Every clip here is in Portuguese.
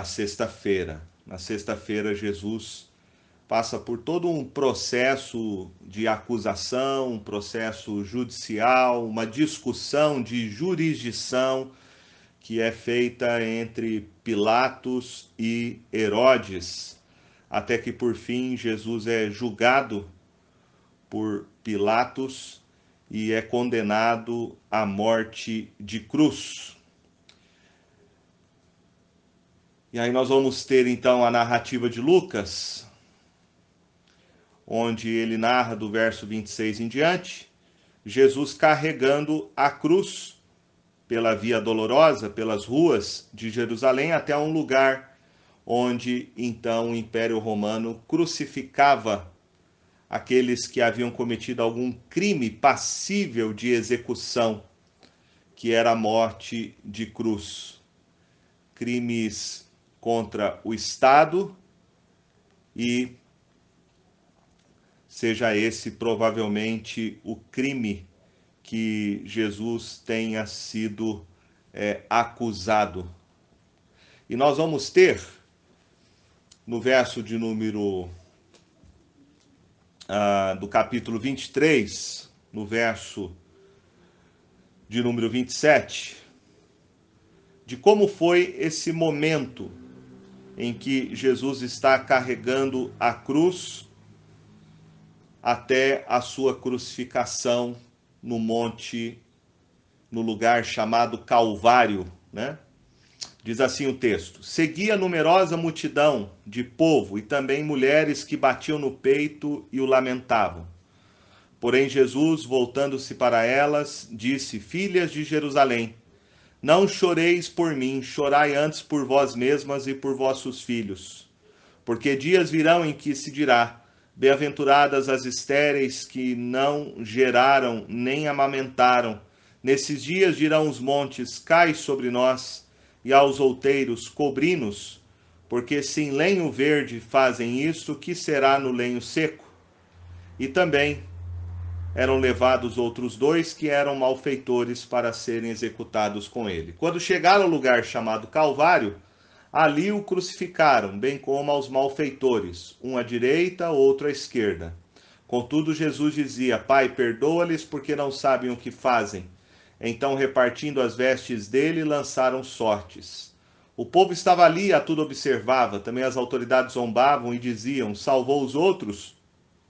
a sexta-feira. Na sexta-feira, Jesus passa por todo um processo de acusação, um processo judicial, uma discussão de jurisdição que é feita entre Pilatos e Herodes, até que por fim Jesus é julgado por Pilatos e é condenado à morte de cruz. E aí nós vamos ter então a narrativa de Lucas, onde ele narra do verso 26 em diante, Jesus carregando a cruz pela via dolorosa, pelas ruas de Jerusalém, até um lugar onde então o Império Romano crucificava aqueles que haviam cometido algum crime passível de execução, que era a morte de cruz. Crimes contra o Estado e seja esse provavelmente o crime que Jesus tenha sido acusado. E nós vamos ter, no verso de número do capítulo 23, no verso de número 27, de como foi esse momento em que Jesus está carregando a cruz até a sua crucificação no monte, no lugar chamado Calvário, né? Diz assim o texto: seguia numerosa multidão de povo e também mulheres que batiam no peito e o lamentavam. Porém Jesus, voltando-se para elas, disse: filhas de Jerusalém, não choreis por mim, chorai antes por vós mesmas e por vossos filhos. Porque dias virão em que se dirá: bem-aventuradas as estéreis que não geraram nem amamentaram. Nesses dias dirão os montes: cai sobre nós, e aos outeiros: cobri-nos. Porque se em lenho verde fazem isto, que será no lenho seco? E também eram levados outros dois que eram malfeitores para serem executados com ele. Quando chegaram ao lugar chamado Calvário, ali o crucificaram, bem como aos malfeitores, um à direita, outro à esquerda. Contudo, Jesus dizia: Pai, perdoa-lhes, porque não sabem o que fazem. Então, repartindo as vestes dele, lançaram sortes. O povo estava ali e a tudo observava. Também as autoridades zombavam e diziam: salvou os outros,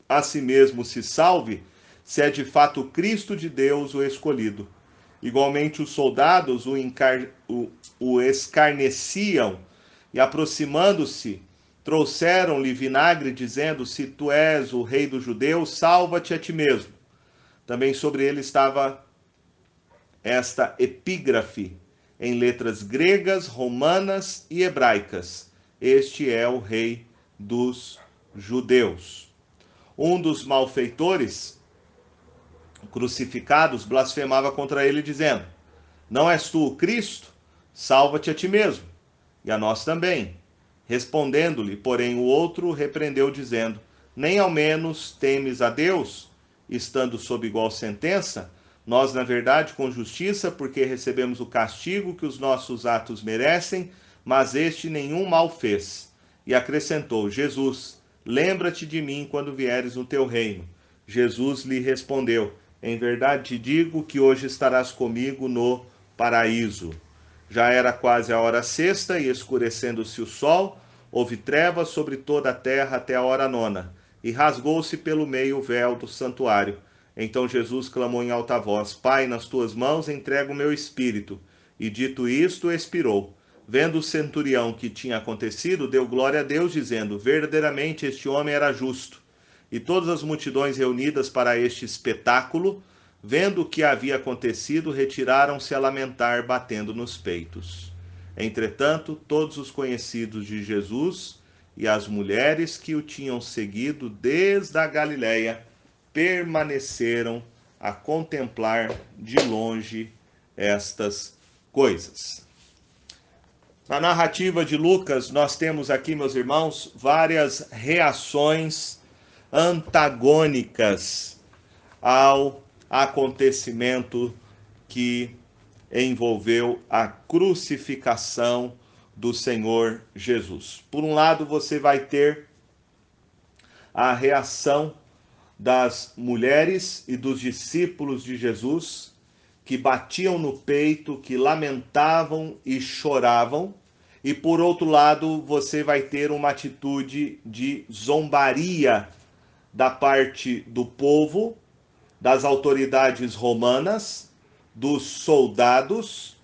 a si mesmo se salve, se é de fato o Cristo de Deus o escolhido. Igualmente os soldados o escarneciam e, aproximando-se, trouxeram-lhe vinagre, dizendo: se tu és o rei dos judeus, salva-te a ti mesmo. Também sobre ele estava esta epígrafe em letras gregas, romanas e hebraicas: este é o rei dos judeus. Um dos malfeitores crucificados blasfemava contra ele, dizendo: não és tu o Cristo? Salva-te a ti mesmo, e a nós também. Respondendo-lhe, porém, o outro repreendeu, dizendo: nem ao menos temes a Deus, estando sob igual sentença? Nós, na verdade, com justiça, porque recebemos o castigo que os nossos atos merecem, mas este nenhum mal fez. E acrescentou: Jesus, lembra-te de mim quando vieres no teu reino. Jesus lhe respondeu: em verdade te digo que hoje estarás comigo no paraíso. Já era quase a hora sexta, e escurecendo-se o sol, houve trevas sobre toda a terra até a hora nona, e rasgou-se pelo meio o véu do santuário. Então Jesus clamou em alta voz: Pai, nas tuas mãos entrego o meu espírito. E dito isto, expirou. Vendo o centurião que tinha acontecido, deu glória a Deus, dizendo: verdadeiramente este homem era justo. E todas as multidões reunidas para este espetáculo, vendo o que havia acontecido, retiraram-se a lamentar, batendo nos peitos. Entretanto, todos os conhecidos de Jesus e as mulheres que o tinham seguido desde a Galiléia permaneceram a contemplar de longe estas coisas. Na narrativa de Lucas, nós temos aqui, meus irmãos, várias reações antagônicas ao acontecimento que envolveu a crucificação do Senhor Jesus. Por um lado, você vai ter a reação das mulheres e dos discípulos de Jesus, que batiam no peito, que lamentavam e choravam. E por outro lado, você vai ter uma atitude de zombaria da parte do povo, das autoridades romanas, dos soldados,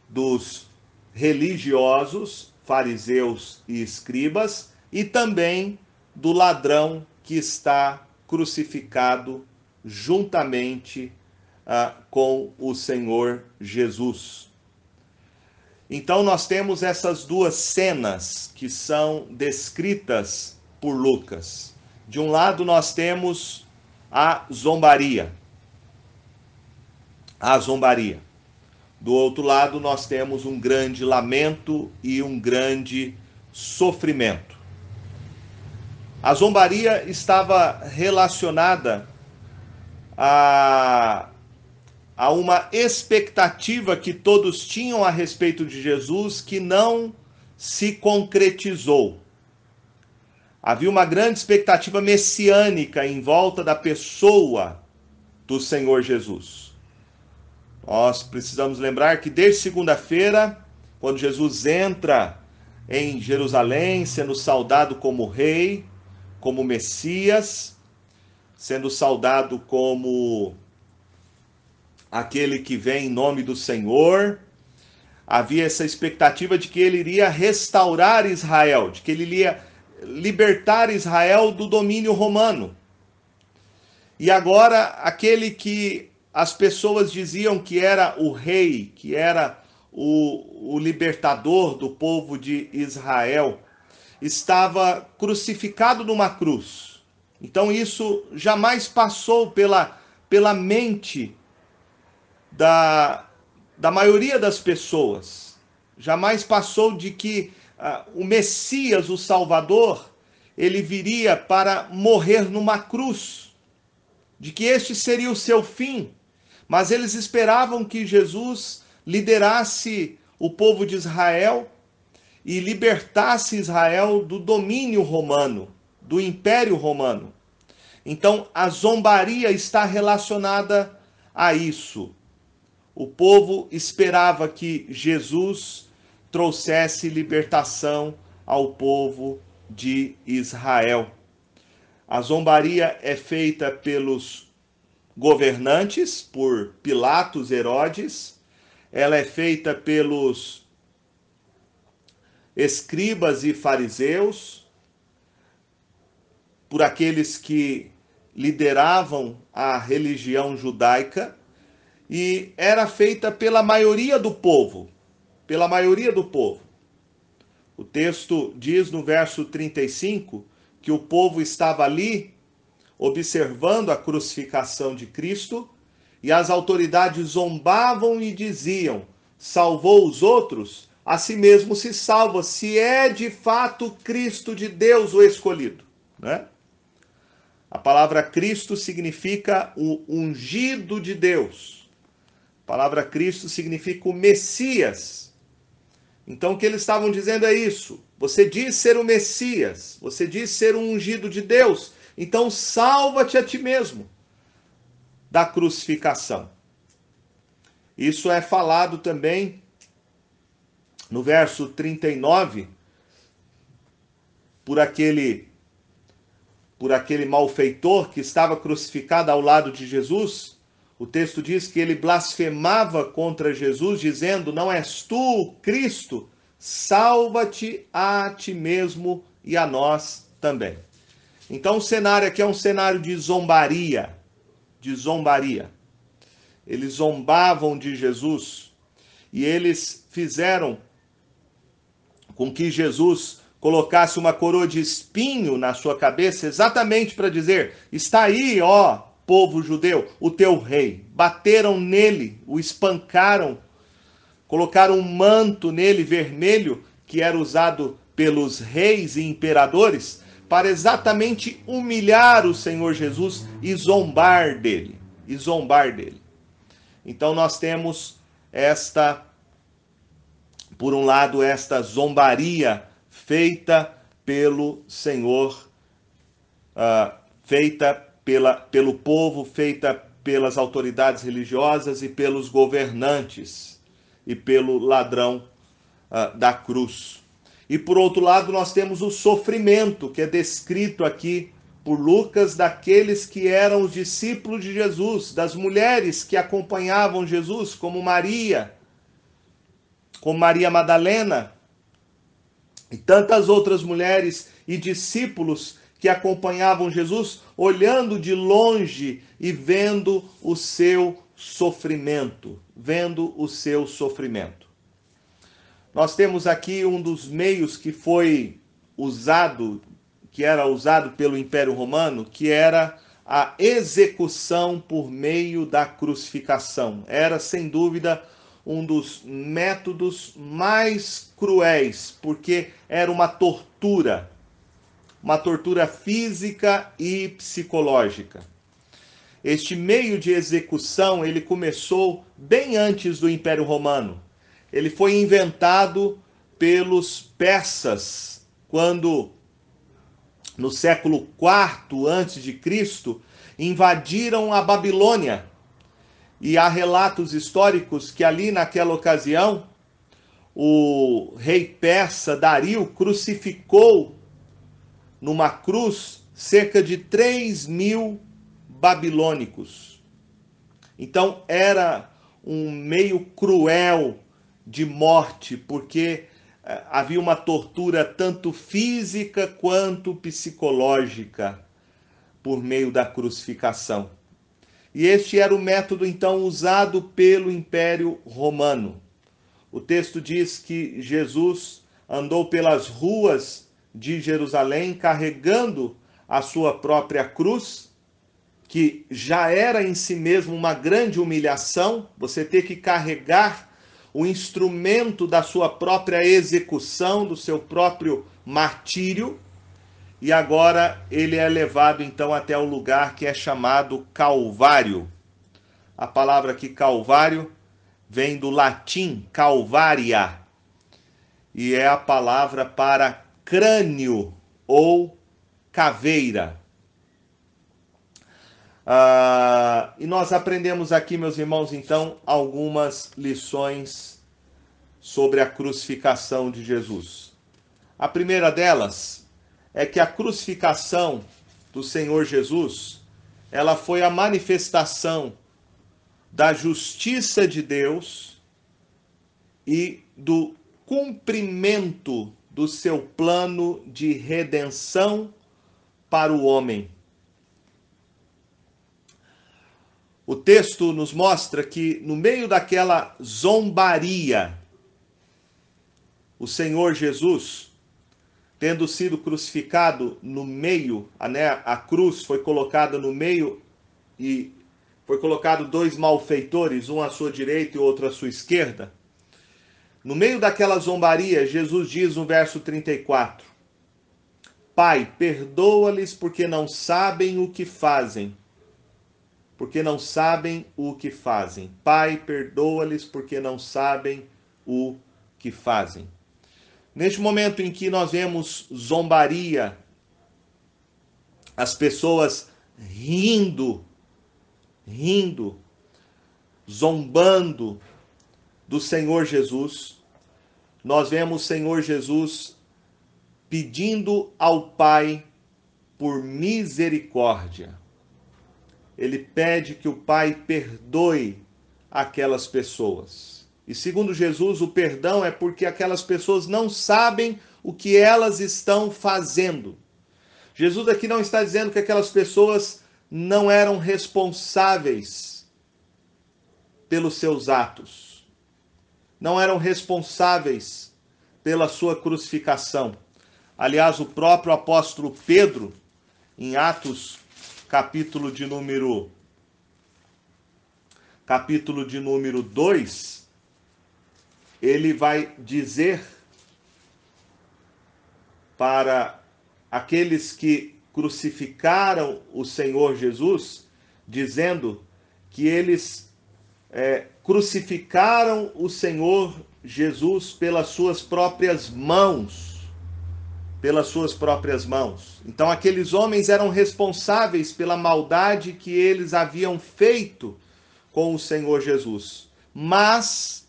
dos religiosos, fariseus e escribas, e também do ladrão que está crucificado juntamente com o Senhor Jesus. Então nós temos essas duas cenas que são descritas por Lucas. De um lado nós temos a zombaria. A zombaria. Do outro lado nós temos um grande lamento e um grande sofrimento. A zombaria estava relacionada a uma expectativa que todos tinham a respeito de Jesus que não se concretizou. Havia uma grande expectativa messiânica em volta da pessoa do Senhor Jesus. Nós precisamos lembrar que desde segunda-feira, quando Jesus entra em Jerusalém, sendo saudado como rei, como Messias, sendo saudado como aquele que vem em nome do Senhor, havia essa expectativa de que ele iria restaurar Israel, de que ele iria libertar Israel do domínio romano. E agora, aquele que as pessoas diziam que era o rei, que era o libertador do povo de Israel, estava crucificado numa cruz. Então isso jamais passou pela mente da maioria das pessoas. Jamais passou de que o Messias, o Salvador, ele viria para morrer numa cruz, de que este seria o seu fim. Mas eles esperavam que Jesus liderasse o povo de Israel e libertasse Israel do domínio romano, do Império Romano. Então, a zombaria está relacionada a isso. O povo esperava que Jesus trouxesse libertação ao povo de Israel. A zombaria é feita pelos governantes, por Pilatos, Herodes. Ela é feita pelos escribas e fariseus, por aqueles que lideravam a religião judaica, e era feita pela maioria do povo, pela maioria do povo. O texto diz no verso 35 que o povo estava ali observando a crucificação de Cristo, e as autoridades zombavam e diziam: salvou os outros, a si mesmo se salva, se é de fato Cristo de Deus o escolhido, né? A palavra Cristo significa o ungido de Deus. A palavra Cristo significa o Messias. Então o que eles estavam dizendo é isso: você diz ser o Messias, você diz ser o ungido de Deus, então salva-te a ti mesmo da crucificação. Isso é falado também no verso 39, por aquele malfeitor que estava crucificado ao lado de Jesus. O texto diz que ele blasfemava contra Jesus, dizendo: não és tu, Cristo? Salva-te a ti mesmo e a nós também. Então o cenário aqui é um cenário de zombaria, Eles zombavam de Jesus e eles fizeram com que Jesus colocasse uma coroa de espinho na sua cabeça, exatamente para dizer: está aí, ó povo judeu, o teu rei. Bateram nele, o espancaram, colocaram um manto nele vermelho, que era usado pelos reis e imperadores, para exatamente humilhar o Senhor Jesus e zombar dele. Então nós temos esta Por um lado, esta zombaria feita pelo Senhor, feita pelo povo, feita pelas autoridades religiosas e pelos governantes e pelo ladrão da cruz. E por outro lado, nós temos o sofrimento que é descrito aqui por Lucas daqueles que eram os discípulos de Jesus, das mulheres que acompanhavam Jesus, como Maria Madalena e tantas outras mulheres e discípulos que acompanhavam Jesus, olhando de longe e vendo o seu sofrimento, Nós temos aqui um dos meios que foi usado, que era usado pelo Império Romano, que era a execução por meio da crucificação. Era, sem dúvida, um dos métodos mais cruéis, porque era uma tortura física e psicológica. Este meio de execução, ele começou bem antes do Império Romano. Ele foi inventado pelos persas, quando, no século IV a.C., invadiram a Babilônia. E há relatos históricos que ali, naquela ocasião, o rei persa Dario crucificou numa cruz cerca de 3.000 babilônicos. Então era um meio cruel de morte, porque havia uma tortura tanto física quanto psicológica por meio da crucificação. E este era o método então usado pelo Império Romano. O texto diz que Jesus andou pelas ruas de Jerusalém carregando a sua própria cruz, que já era em si mesmo uma grande humilhação, você ter que carregar o instrumento da sua própria execução, do seu próprio martírio, e agora ele é levado então até o lugar que é chamado Calvário. A palavra aqui Calvário vem do latim calvaria, e é a palavra para crânio ou caveira. E nós aprendemos aqui, meus irmãos, então, algumas lições sobre a crucificação de Jesus. A primeira delas é que a crucificação do Senhor Jesus, ela foi a manifestação da justiça de Deus e do cumprimento do seu plano de redenção para o homem. O texto nos mostra que no meio daquela zombaria, o Senhor Jesus, tendo sido crucificado no meio, a cruz foi colocada no meio e foi colocado 2 malfeitores, um à sua direita e outro à sua esquerda. No meio daquela zombaria, Jesus diz no verso 34, Pai, perdoa-lhes porque não sabem o que fazem. Porque não sabem o que fazem. Pai, perdoa-lhes porque não sabem o que fazem. Neste momento em que nós vemos zombaria, as pessoas rindo, zombando do Senhor Jesus, nós vemos o Senhor Jesus pedindo ao Pai por misericórdia. Ele pede que o Pai perdoe aquelas pessoas. E segundo Jesus, o perdão é porque aquelas pessoas não sabem o que elas estão fazendo. Jesus aqui não está dizendo que aquelas pessoas não eram responsáveis pelos seus atos. Não eram responsáveis pela sua crucificação. Aliás, o próprio apóstolo Pedro, em Atos, capítulo de número 2, ele vai dizer para aqueles que crucificaram o Senhor Jesus, dizendo que eles crucificaram o Senhor Jesus pelas suas próprias mãos. Pelas suas próprias mãos. Então aqueles homens eram responsáveis pela maldade que eles haviam feito com o Senhor Jesus. Mas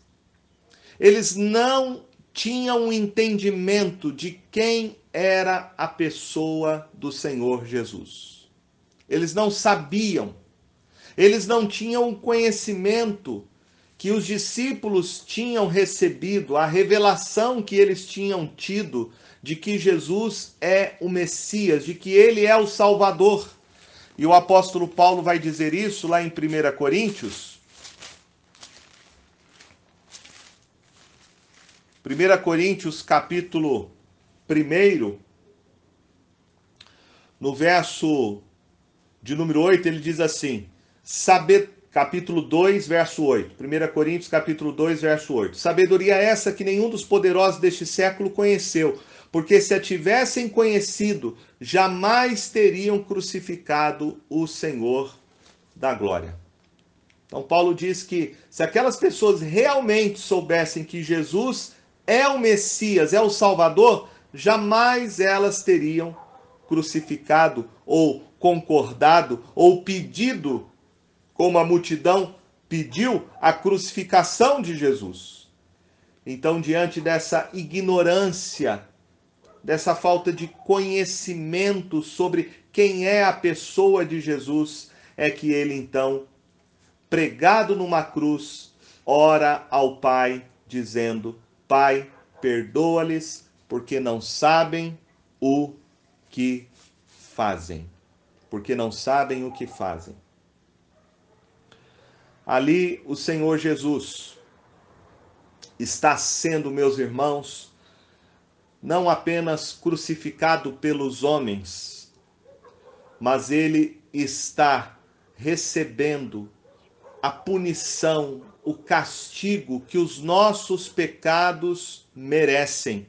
eles não tinham um entendimento de quem era a pessoa do Senhor Jesus. Eles não sabiam. Eles não tinham o conhecimento que os discípulos tinham recebido, a revelação que eles tinham tido de que Jesus é o Messias, de que ele é o Salvador. E o apóstolo Paulo vai dizer isso lá em 1 Coríntios. 1 Coríntios, capítulo 1, no verso de número 8, ele diz assim: capítulo 2, verso 8. 1 Coríntios, capítulo 2, verso 8. Sabedoria essa que nenhum dos poderosos deste século conheceu, porque se a tivessem conhecido, jamais teriam crucificado o Senhor da glória. Então Paulo diz que se aquelas pessoas realmente soubessem que Jesus é o Messias, é o Salvador, jamais elas teriam crucificado ou concordado ou pedido, como a multidão pediu, a crucificação de Jesus. Então, diante dessa ignorância, dessa falta de conhecimento sobre quem é a pessoa de Jesus, é que ele então, pregado numa cruz, ora ao Pai, dizendo: Pai, perdoa-lhes, porque não sabem o que fazem. Porque não sabem o que fazem. Ali o Senhor Jesus está sendo, meus irmãos, não apenas crucificado pelos homens, mas ele está recebendo a punição, o castigo que os nossos pecados merecem.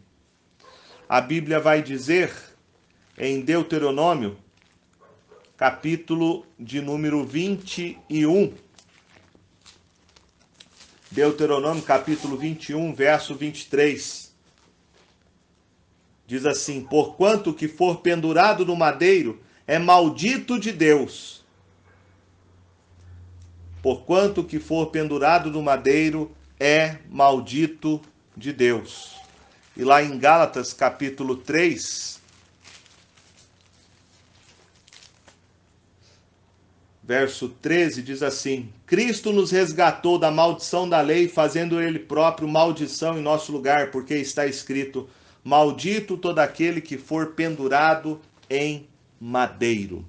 A Bíblia vai dizer em Deuteronômio, capítulo de número 21, Deuteronômio, capítulo 21, verso 23. Diz assim: porquanto que for pendurado no madeiro é maldito de Deus. Porquanto que for pendurado no madeiro é maldito de Deus. E lá em Gálatas, capítulo 3, verso 13, diz assim: Cristo nos resgatou da maldição da lei, fazendo ele próprio maldição em nosso lugar, porque está escrito: maldito todo aquele que for pendurado em madeiro.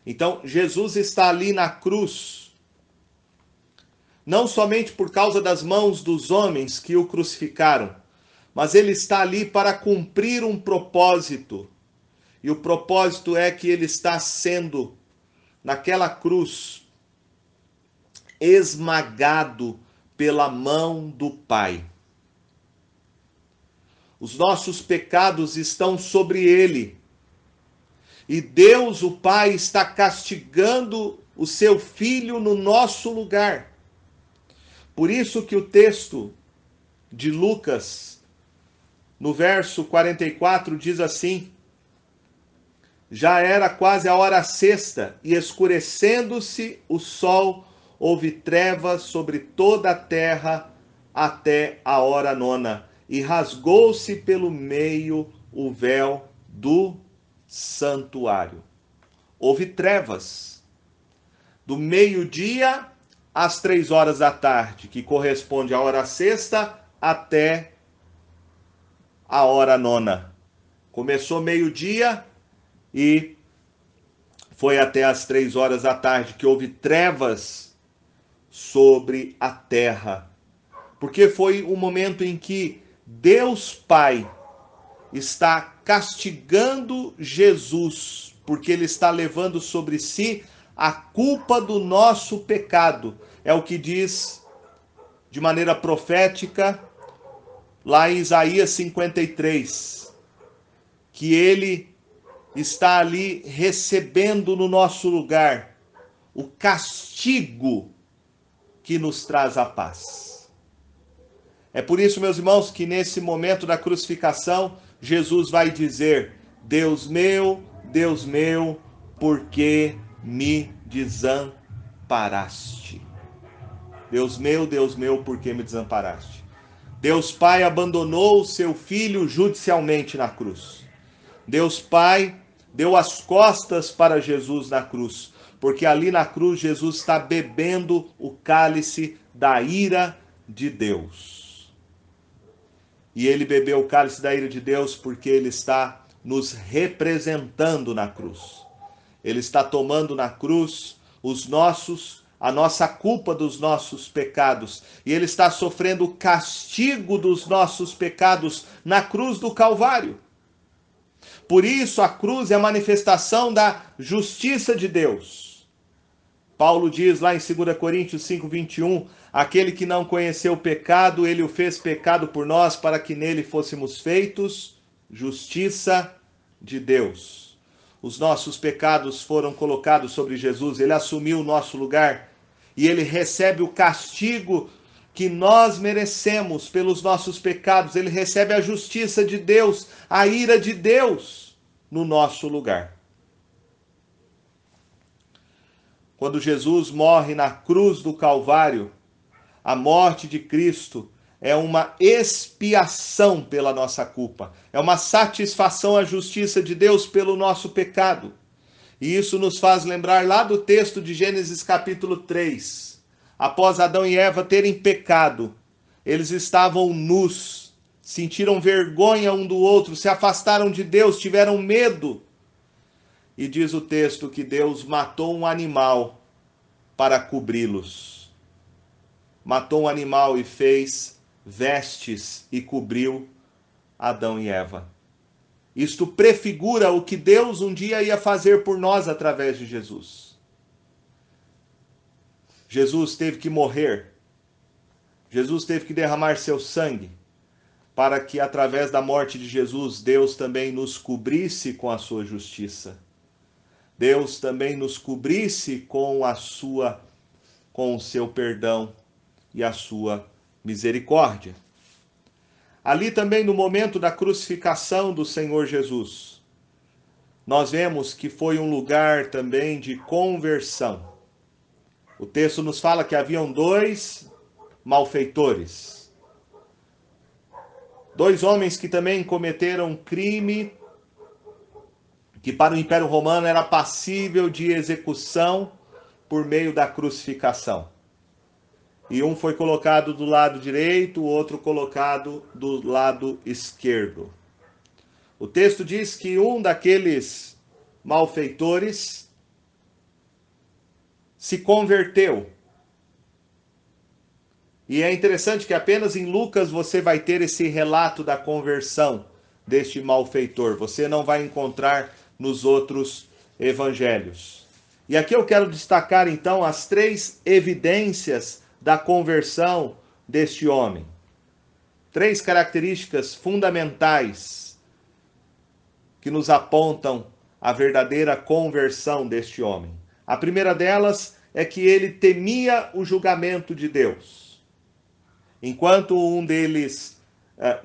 Então, Jesus está ali na cruz, não somente por causa das mãos dos homens que o crucificaram, mas ele está ali para cumprir um propósito. E o propósito é que ele está sendo, naquela cruz, esmagado pela mão do Pai. Os nossos pecados estão sobre ele. E Deus, o Pai, está castigando o seu Filho no nosso lugar. Por isso que o texto de Lucas, no verso 44, diz assim: já era quase a hora sexta, e escurecendo-se o sol, houve trevas sobre toda a terra até a hora nona, e rasgou-se pelo meio o véu do santuário. Houve trevas do meio-dia às 3 horas da tarde, que corresponde à hora sexta até a hora nona. Começou meio-dia e foi até às 3 horas da tarde que houve trevas sobre a terra. Porque foi o momento em que Deus Pai está castigando Jesus, porque ele está levando sobre si a culpa do nosso pecado. É o que diz de maneira profética lá em Isaías 53, que ele está ali recebendo no nosso lugar o castigo que nos traz a paz. É por isso, meus irmãos, que nesse momento da crucificação, Jesus vai dizer: Deus meu, por que me desamparaste? Deus meu, por que me desamparaste? Deus Pai abandonou o seu Filho judicialmente na cruz. Deus Pai deu as costas para Jesus na cruz, porque ali na cruz Jesus está bebendo o cálice da ira de Deus. E ele bebeu o cálice da ira de Deus porque ele está nos representando na cruz. Ele está tomando na cruz a nossa culpa dos nossos pecados. E ele está sofrendo o castigo dos nossos pecados na cruz do Calvário. Por isso, a cruz é a manifestação da justiça de Deus. Paulo diz lá em 2 Coríntios 5:21, aquele que não conheceu o pecado, ele o fez pecado por nós, para que nele fôssemos feitos justiça de Deus. Os nossos pecados foram colocados sobre Jesus, ele assumiu o nosso lugar, e ele recebe o castigo que nós merecemos pelos nossos pecados. Ele recebe a justiça de Deus, a ira de Deus no nosso lugar. Quando Jesus morre na cruz do Calvário, a morte de Cristo é uma expiação pela nossa culpa, é uma satisfação à justiça de Deus pelo nosso pecado. E isso nos faz lembrar lá do texto de Gênesis capítulo 3. Após Adão e Eva terem pecado, eles estavam nus, sentiram vergonha um do outro, se afastaram de Deus, tiveram medo. E diz o texto que Deus matou um animal para cobri-los. Matou um animal e fez vestes e cobriu Adão e Eva. Isto prefigura o que Deus um dia ia fazer por nós através de Jesus. Jesus teve que morrer. Jesus teve que derramar seu sangue para que através da morte de Jesus, Deus também nos cobrisse com a sua justiça. Deus também nos cobrisse com o seu perdão e a sua misericórdia. Ali também no momento da crucificação do Senhor Jesus, nós vemos que foi um lugar também de conversão. O texto nos fala que haviam dois malfeitores. Dois homens que também cometeram um crime que para o Império Romano era passível de execução por meio da crucificação. E um foi colocado do lado direito, o outro colocado do lado esquerdo. O texto diz que um daqueles malfeitores se converteu. E é interessante que apenas em Lucas você vai ter esse relato da conversão deste malfeitor. Você não vai encontrar nos outros evangelhos. E aqui eu quero destacar então as 3 evidências da conversão deste homem. 3 características fundamentais que nos apontam a verdadeira conversão deste homem. A primeira delas é que ele temia o julgamento de Deus. Enquanto um deles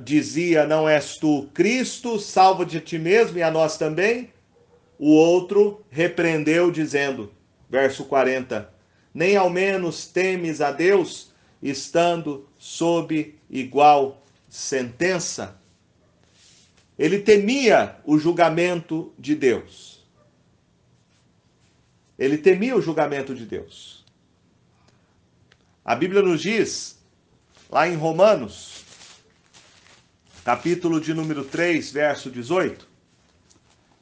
dizia, não és tu Cristo, salva-te a ti mesmo e a nós também, o outro repreendeu dizendo, verso 40, nem ao menos temes a Deus, estando sob igual sentença. Ele temia o julgamento de Deus. Ele temia o julgamento de Deus. A Bíblia nos diz, lá em Romanos, capítulo de número 3, verso 18,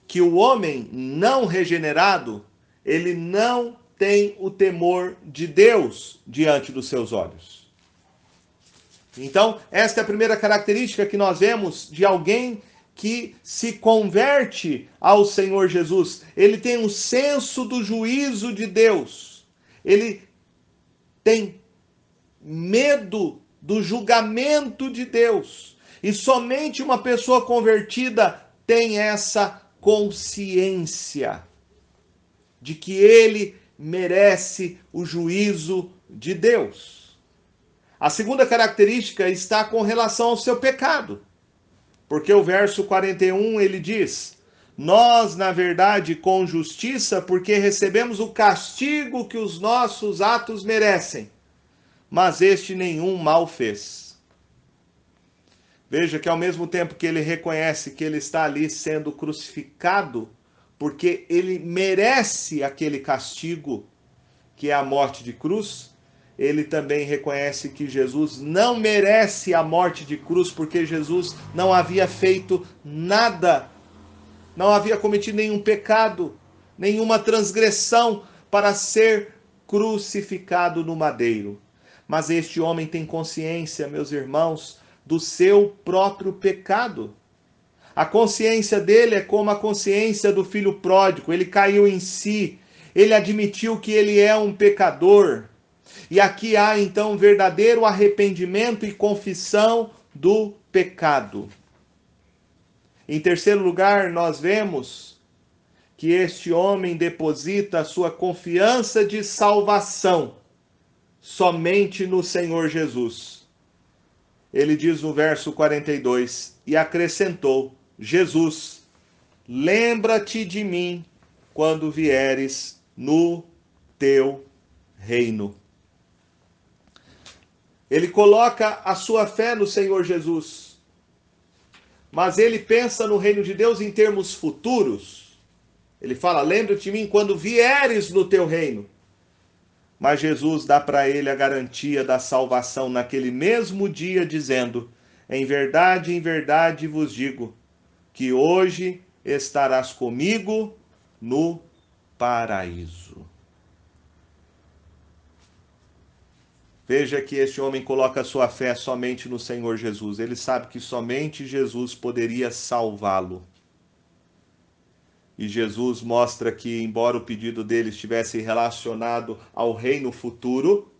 que o homem não regenerado, ele não tem o temor de Deus diante dos seus olhos. Então, esta é a primeira característica que nós vemos de alguém que se converte ao Senhor Jesus. Ele tem um senso do juízo de Deus. Ele tem medo do julgamento de Deus. E somente uma pessoa convertida tem essa consciência de que ele merece o juízo de Deus. A segunda característica está com relação ao seu pecado. Porque o verso 41 ele diz: nós, na verdade, com justiça, porque recebemos o castigo que os nossos atos merecem, mas este nenhum mal fez. Veja que ao mesmo tempo que ele reconhece que ele está ali sendo crucificado, porque ele merece aquele castigo, que é a morte de cruz, ele também reconhece que Jesus não merece a morte de cruz, porque Jesus não havia feito nada, não havia cometido nenhum pecado, nenhuma transgressão para ser crucificado no madeiro. Mas este homem tem consciência, meus irmãos, do seu próprio pecado. A consciência dele é como a consciência do filho pródigo. Ele caiu em si, ele admitiu que ele é um pecador. E aqui há então verdadeiro arrependimento e confissão do pecado. Em terceiro lugar, nós vemos que este homem deposita a sua confiança de salvação somente no Senhor Jesus. Ele diz no verso 42, e acrescentou: Jesus, lembra-te de mim quando vieres no teu reino. Ele coloca a sua fé no Senhor Jesus, mas ele pensa no reino de Deus em termos futuros. Ele fala: lembra-te de mim quando vieres no teu reino. Mas Jesus dá para ele a garantia da salvação naquele mesmo dia, dizendo: em verdade vos digo, que hoje estarás comigo no paraíso. Veja que este homem coloca sua fé somente no Senhor Jesus. Ele sabe que somente Jesus poderia salvá-lo. E Jesus mostra que, embora o pedido dele estivesse relacionado ao reino futuro,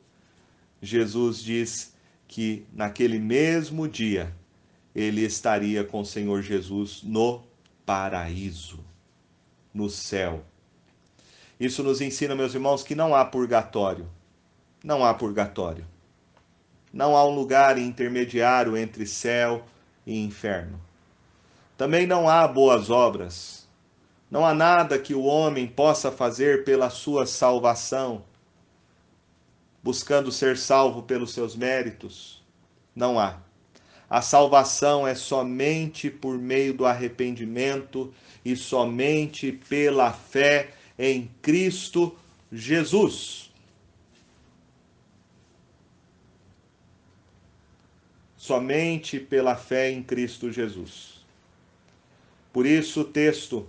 Jesus diz que naquele mesmo dia ele estaria com o Senhor Jesus no paraíso, no céu. Isso nos ensina, meus irmãos, que não há purgatório. Não há purgatório. Não há um lugar intermediário entre céu e inferno. Também não há boas obras. Não há nada que o homem possa fazer pela sua salvação, buscando ser salvo pelos seus méritos. Não há. A salvação é somente por meio do arrependimento e somente pela fé em Cristo Jesus. Somente pela fé em Cristo Jesus. Por isso o texto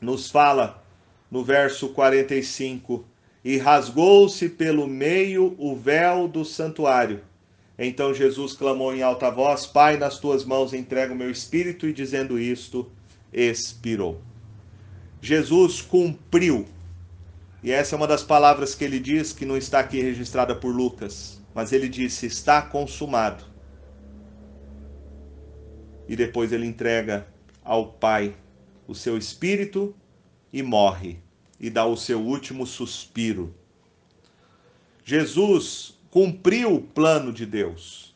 nos fala no verso 45, e rasgou-se pelo meio o véu do santuário. Então Jesus clamou em alta voz: Pai, nas tuas mãos entrego o meu espírito, e dizendo isto, expirou. Jesus cumpriu, e essa é uma das palavras que ele diz, que não está aqui registrada por Lucas, mas ele disse: está consumado. E depois ele entrega ao Pai o seu espírito e morre, e dá o seu último suspiro. Jesus cumpriu o plano de Deus.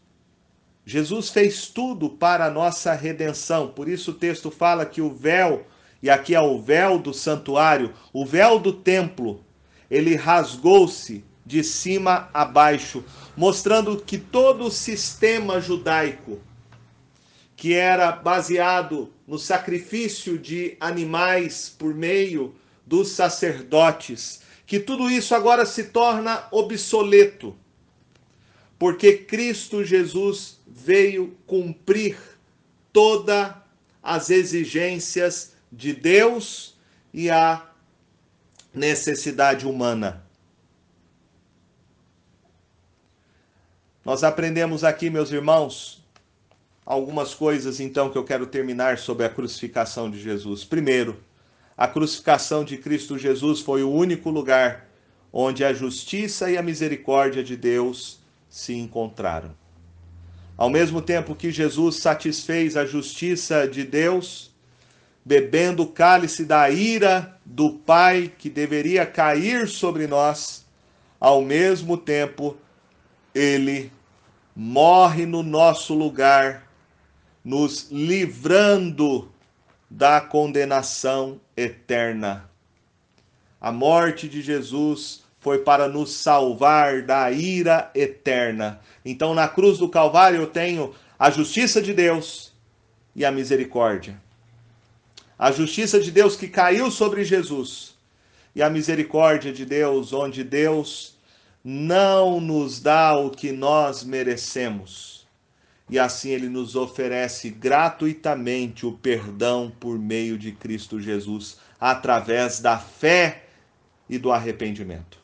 Jesus fez tudo para a nossa redenção. Por isso o texto fala que o véu, e aqui é o véu do santuário, o véu do templo, ele rasgou-se de cima a baixo, mostrando que todo o sistema judaico, que era baseado no sacrifício de animais por meio dos sacerdotes, que tudo isso agora se torna obsoleto, porque Cristo Jesus veio cumprir todas as exigências de Deus e a necessidade humana. Nós aprendemos aqui, meus irmãos, algumas coisas então que eu quero terminar sobre a crucificação de Jesus. Primeiro, a crucificação de Cristo Jesus foi o único lugar onde a justiça e a misericórdia de Deus se encontraram. Ao mesmo tempo que Jesus satisfez a justiça de Deus, bebendo o cálice da ira do Pai que deveria cair sobre nós, ao mesmo tempo ele morre no nosso lugar, nos livrando da condenação eterna. A morte de Jesus foi para nos salvar da ira eterna. Então, na cruz do Calvário, eu tenho a justiça de Deus e a misericórdia. A justiça de Deus que caiu sobre Jesus e a misericórdia de Deus, onde Deus não nos dá o que nós merecemos. E assim ele nos oferece gratuitamente o perdão por meio de Cristo Jesus, através da fé e do arrependimento.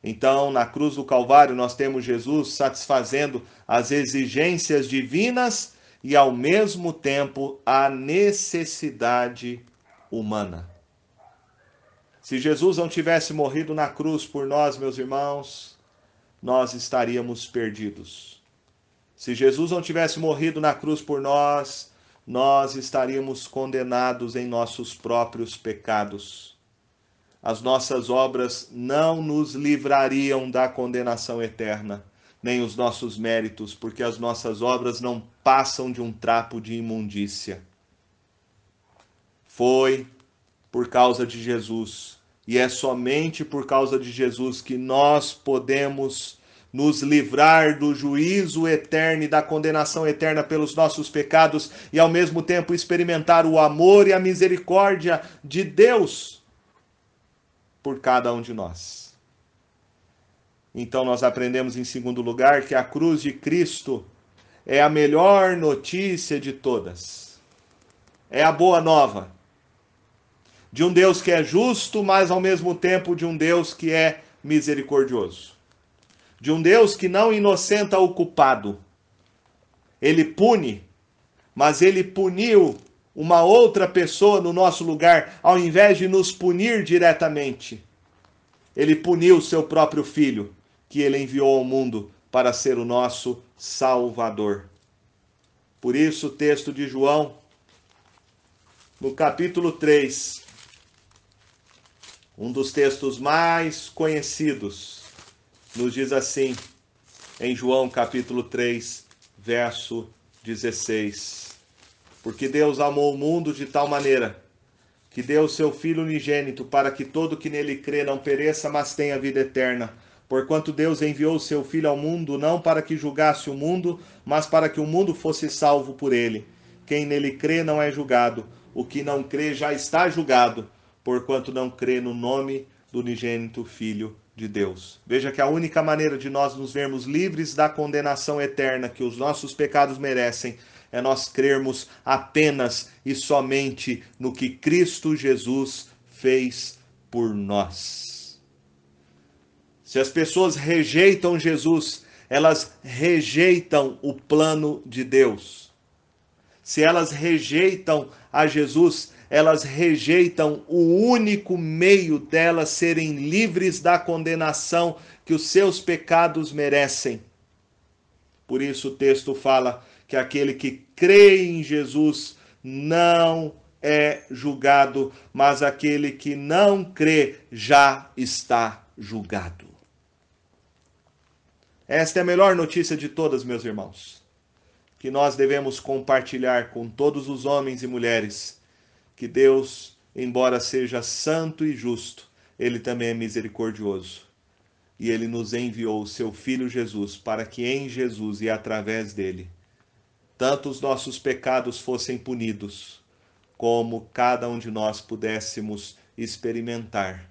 Então, na cruz do Calvário, nós temos Jesus satisfazendo as exigências divinas e, ao mesmo tempo, a necessidade humana. Se Jesus não tivesse morrido na cruz por nós, meus irmãos, nós estaríamos perdidos. Se Jesus não tivesse morrido na cruz por nós, nós estaríamos condenados em nossos próprios pecados. As nossas obras não nos livrariam da condenação eterna, nem os nossos méritos, porque as nossas obras não passam de um trapo de imundícia. Foi por causa de Jesus, e é somente por causa de Jesus que nós podemos nos livrar do juízo eterno e da condenação eterna pelos nossos pecados e ao mesmo tempo experimentar o amor e a misericórdia de Deus por cada um de nós. Então nós aprendemos em segundo lugar que a cruz de Cristo é a melhor notícia de todas. É a boa nova de um Deus que é justo, mas ao mesmo tempo de um Deus que é misericordioso. De um Deus que não inocenta o culpado. Ele pune, mas ele puniu uma outra pessoa no nosso lugar, ao invés de nos punir diretamente. Ele puniu seu próprio filho, que ele enviou ao mundo para ser o nosso Salvador. Por isso, o texto de João, no capítulo 3, um dos textos mais conhecidos, nos diz assim, em João capítulo 3, verso 16. Porque Deus amou o mundo de tal maneira que deu o seu Filho unigênito para que todo que nele crê não pereça, mas tenha vida eterna. Porquanto Deus enviou o seu Filho ao mundo, não para que julgasse o mundo, mas para que o mundo fosse salvo por ele. Quem nele crê não é julgado. O que não crê já está julgado, porquanto não crê no nome do unigênito Filho de Deus. Veja que a única maneira de nós nos vermos livres da condenação eterna que os nossos pecados merecem é nós crermos apenas e somente no que Cristo Jesus fez por nós. Se as pessoas rejeitam Jesus, elas rejeitam o plano de Deus. Se elas rejeitam a Jesus, elas rejeitam o único meio delas serem livres da condenação que os seus pecados merecem. Por isso o texto fala que aquele que crê em Jesus não é julgado, mas aquele que não crê já está julgado. Esta é a melhor notícia de todas, meus irmãos, que nós devemos compartilhar com todos os homens e mulheres, que Deus, embora seja santo e justo, ele também é misericordioso. E ele nos enviou o seu Filho Jesus, para que em Jesus e através dele, tanto os nossos pecados fossem punidos, como cada um de nós pudéssemos experimentar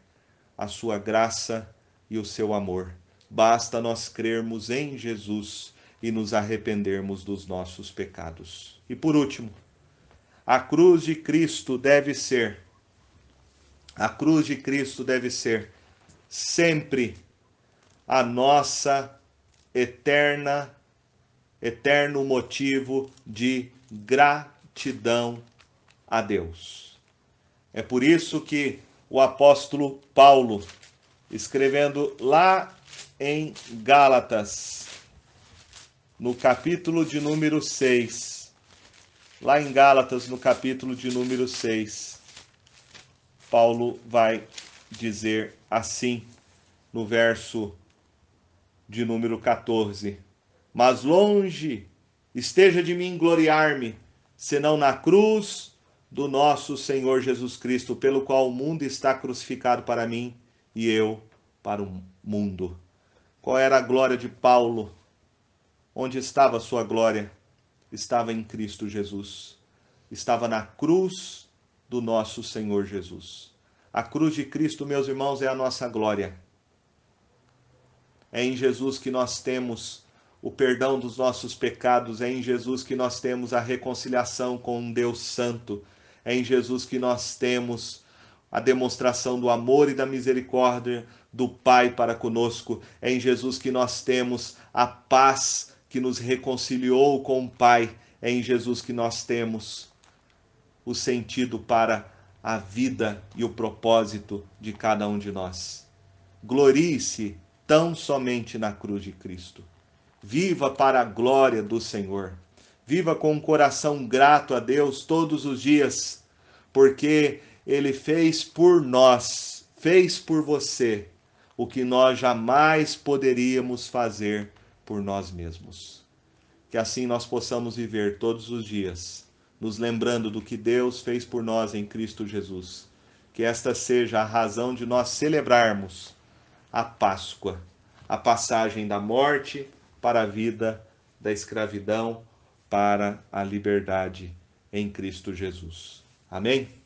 a sua graça e o seu amor. Basta nós crermos em Jesus e nos arrependermos dos nossos pecados. E por último, a cruz de Cristo deve ser sempre a nossa eterno motivo de gratidão a Deus. É por isso que o apóstolo Paulo, escrevendo lá em Gálatas, no capítulo de número 6, lá em Gálatas, no capítulo de número 6, Paulo vai dizer assim, no verso de número 14. Mas longe esteja de mim gloriar-me, senão na cruz do nosso Senhor Jesus Cristo, pelo qual o mundo está crucificado para mim e eu para o mundo. Qual era a glória de Paulo? Onde estava a sua glória? Estava em Cristo Jesus. Estava na cruz do nosso Senhor Jesus. A cruz de Cristo, meus irmãos, é a nossa glória. É em Jesus que nós temos o perdão dos nossos pecados, é em Jesus que nós temos a reconciliação com um Deus Santo, é em Jesus que nós temos a demonstração do amor e da misericórdia do Pai para conosco, é em Jesus que nós temos a paz que nos reconciliou com o Pai, é em Jesus que nós temos o sentido para a vida e o propósito de cada um de nós. Glorie-se tão somente na cruz de Cristo. Viva para a glória do Senhor. Viva com um coração grato a Deus todos os dias, porque Ele fez por nós, fez por você, o que nós jamais poderíamos fazer por nós mesmos. Que assim nós possamos viver todos os dias, nos lembrando do que Deus fez por nós em Cristo Jesus. Que esta seja a razão de nós celebrarmos a Páscoa, a passagem da morte para a vida, da escravidão para a liberdade em Cristo Jesus. Amém?